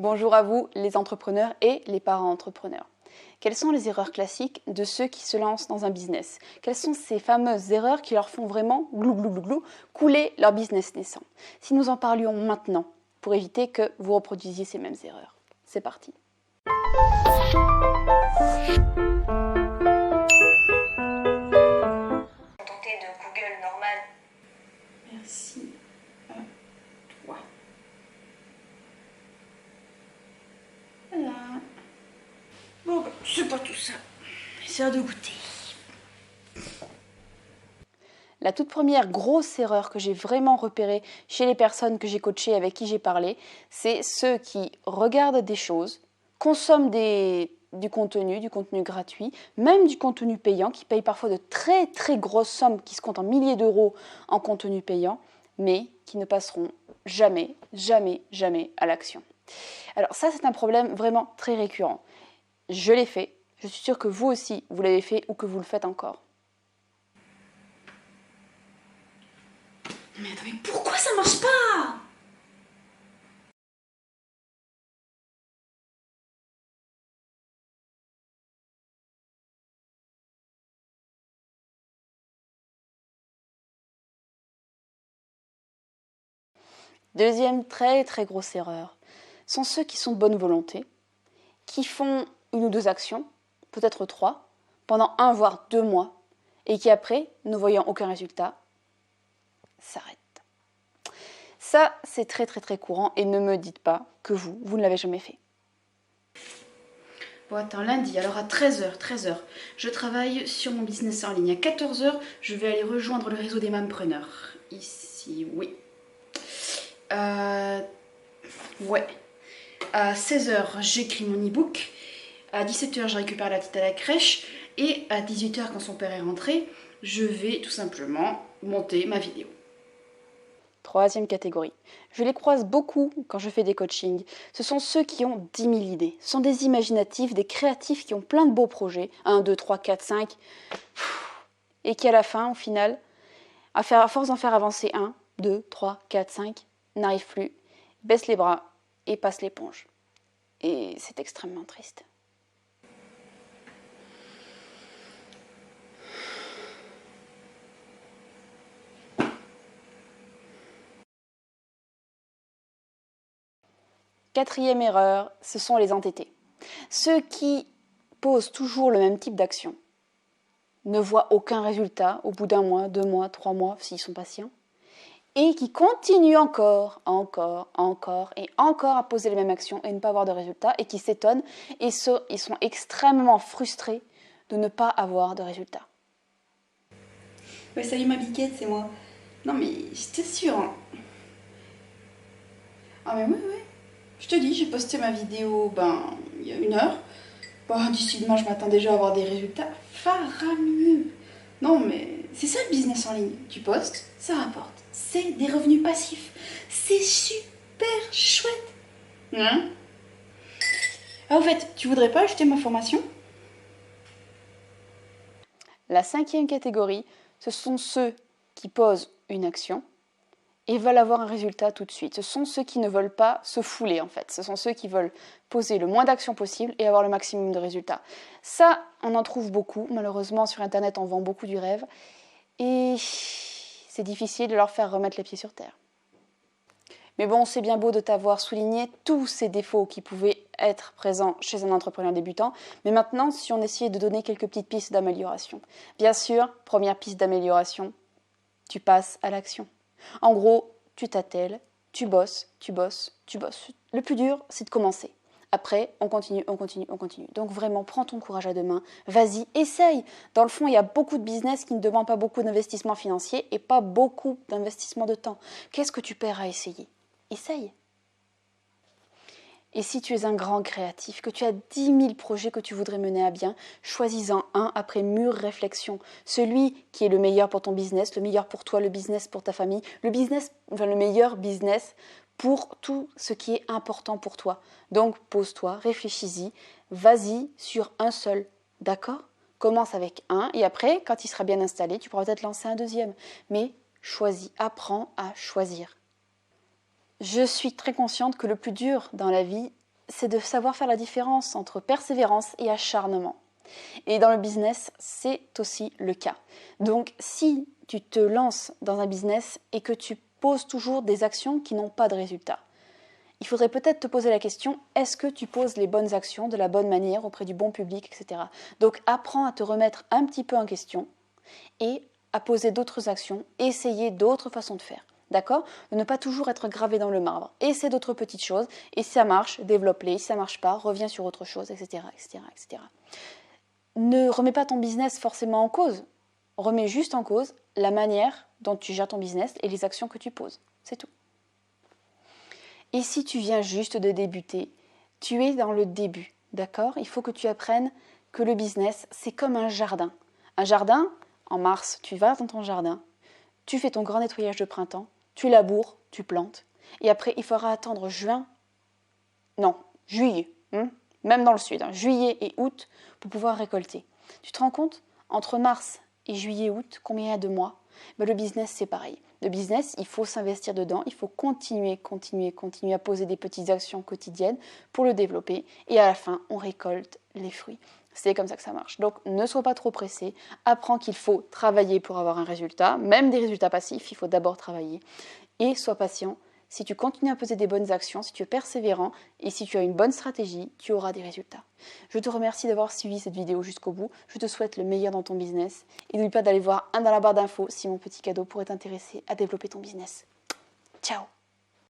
Bonjour à vous les entrepreneurs et les parents entrepreneurs. Quelles sont les erreurs classiques de ceux qui se lancent dans un business? Quelles sont ces fameuses erreurs qui leur font vraiment glou glou glou glou couler leur business naissant? Si nous en parlions maintenant pour éviter que vous reproduisiez ces mêmes erreurs. C'est parti. Contenter de Google normal. Merci à toi. Voilà. Bon, c'est pas tout ça. C'est l'heure de goûter. La toute première grosse erreur que j'ai vraiment repérée chez les personnes que j'ai coachées, avec qui j'ai parlé, c'est ceux qui regardent des choses, consomment du contenu gratuit, même du contenu payant, qui payent parfois de très très grosses sommes qui se comptent en milliers d'euros en contenu payant, mais qui ne passeront jamais, jamais, jamais à l'action. Alors ça, c'est un problème vraiment très récurrent. Je l'ai fait, je suis sûre que vous aussi, vous l'avez fait ou que vous le faites encore. Mais attends, mais pourquoi ça marche pas? Deuxième très très grosse erreur, sont ceux qui sont de bonne volonté, qui font une ou deux actions, peut-être trois, pendant 1 voire 2 mois, et qui après, ne voyant aucun résultat, s'arrêtent. Ça, c'est très très très courant, et ne me dites pas que vous ne l'avez jamais fait. Bon, attends, lundi, alors à 13h, je travaille sur mon business en ligne. À 14h, je vais aller rejoindre le réseau des mampreneurs. Ici, oui. Ouais. À 16h, j'écris mon e-book. À 17h, je récupère la petite à la crèche. Et à 18h, quand son père est rentré, je vais tout simplement monter ma vidéo. Troisième catégorie. Je les croise beaucoup quand je fais des coachings. Ce sont ceux qui ont 10 000 idées. Ce sont des imaginatifs, des créatifs qui ont plein de beaux projets. 1, 2, 3, 4, 5. Et qui à la fin, au final, à force d'en faire avancer 1, 2, 3, 4, 5, n'arrivent plus, baissent les bras et passent l'éponge. Et c'est extrêmement triste. Quatrième erreur, ce sont les entêtés. Ceux qui posent toujours le même type d'action, ne voient aucun résultat au bout d'1 mois, 2 mois, 3 mois, s'ils sont patients, et qui continuent encore et encore à poser les mêmes actions et ne pas avoir de résultats, et qui s'étonnent et ils sont extrêmement frustrés de ne pas avoir de résultats. Ouais, salut ma biquette, c'est moi. Non mais je t'assure. Hein. Ah mais ouais. Je te dis, j'ai posté ma vidéo il y a 1 heure. D'ici demain, je m'attends déjà à avoir des résultats faramineux. Non mais c'est ça le business en ligne. Tu postes, ça rapporte. C'est des revenus passifs. C'est super chouette. Hein? Ah au fait, tu voudrais pas acheter ma formation? La 5e catégorie, ce sont ceux qui posent une action et veulent avoir un résultat tout de suite. Ce sont ceux qui ne veulent pas se fouler en fait. Ce sont ceux qui veulent poser le moins d'actions possible et avoir le maximum de résultats. Ça, on en trouve beaucoup. Malheureusement, sur Internet, on vend beaucoup du rêve. Et c'est difficile de leur faire remettre les pieds sur terre. Mais bon, c'est bien beau de t'avoir souligné tous ces défauts qui pouvaient être présents chez un entrepreneur débutant. Mais maintenant, si on essayait de donner quelques petites pistes d'amélioration. Bien sûr, première piste d'amélioration, tu passes à l'action. En gros, tu t'attelles, tu bosses. Le plus dur, c'est de commencer. Après, on continue. Donc vraiment, prends ton courage à deux mains, vas-y, essaye. Dans le fond, il y a beaucoup de business qui ne demandent pas beaucoup d'investissement financier et pas beaucoup d'investissement de temps. Qu'est-ce que tu perds à essayer? Essaye. Et si tu es un grand créatif, que tu as 10 000 projets que tu voudrais mener à bien, choisis-en un après mûre réflexion. Celui qui est le meilleur pour ton business, le meilleur pour toi, le business pour ta famille, le meilleur business pour tout ce qui est important pour toi. Donc pose-toi, réfléchis-y, vas-y sur un seul, d'accord? Commence avec un et après, quand il sera bien installé, tu pourras peut-être lancer un deuxième. Mais choisis, apprends à choisir. Je suis très consciente que le plus dur dans la vie, c'est de savoir faire la différence entre persévérance et acharnement. Et dans le business, c'est aussi le cas. Donc, si tu te lances dans un business et que tu poses toujours des actions qui n'ont pas de résultat, il faudrait peut-être te poser la question, est-ce que tu poses les bonnes actions de la bonne manière auprès du bon public, etc. Donc, apprends à te remettre un petit peu en question et à poser d'autres actions, essayer d'autres façons de faire. D'accord? De ne pas toujours être gravé dans le marbre. Essaie d'autres petites choses, et si ça marche, développe-les. Si ça ne marche pas, reviens sur autre chose, etc., etc., etc. Ne remets pas ton business forcément en cause. Remets juste en cause la manière dont tu gères ton business et les actions que tu poses. C'est tout. Et si tu viens juste de débuter, tu es dans le début, d'accord? Il faut que tu apprennes que le business, c'est comme un jardin. Un jardin, en mars, tu vas dans ton jardin, tu fais ton grand nettoyage de printemps, tu laboures, tu plantes, et après, il faudra attendre juillet, même dans le sud, juillet et août, pour pouvoir récolter. Tu te rends compte? Entre mars et juillet-août, combien il y a de mois? Le business, c'est pareil. Le business, il faut s'investir dedans, il faut continuer à poser des petites actions quotidiennes pour le développer, et à la fin, on récolte les fruits. C'est comme ça que ça marche. Donc, ne sois pas trop pressé. Apprends qu'il faut travailler pour avoir un résultat, même des résultats passifs, il faut d'abord travailler. Et sois patient. Si tu continues à poser des bonnes actions, si tu es persévérant et si tu as une bonne stratégie, tu auras des résultats. Je te remercie d'avoir suivi cette vidéo jusqu'au bout. Je te souhaite le meilleur dans ton business. Et n'oublie pas d'aller voir dans la barre d'infos si mon petit cadeau pourrait t'intéresser à développer ton business. Ciao!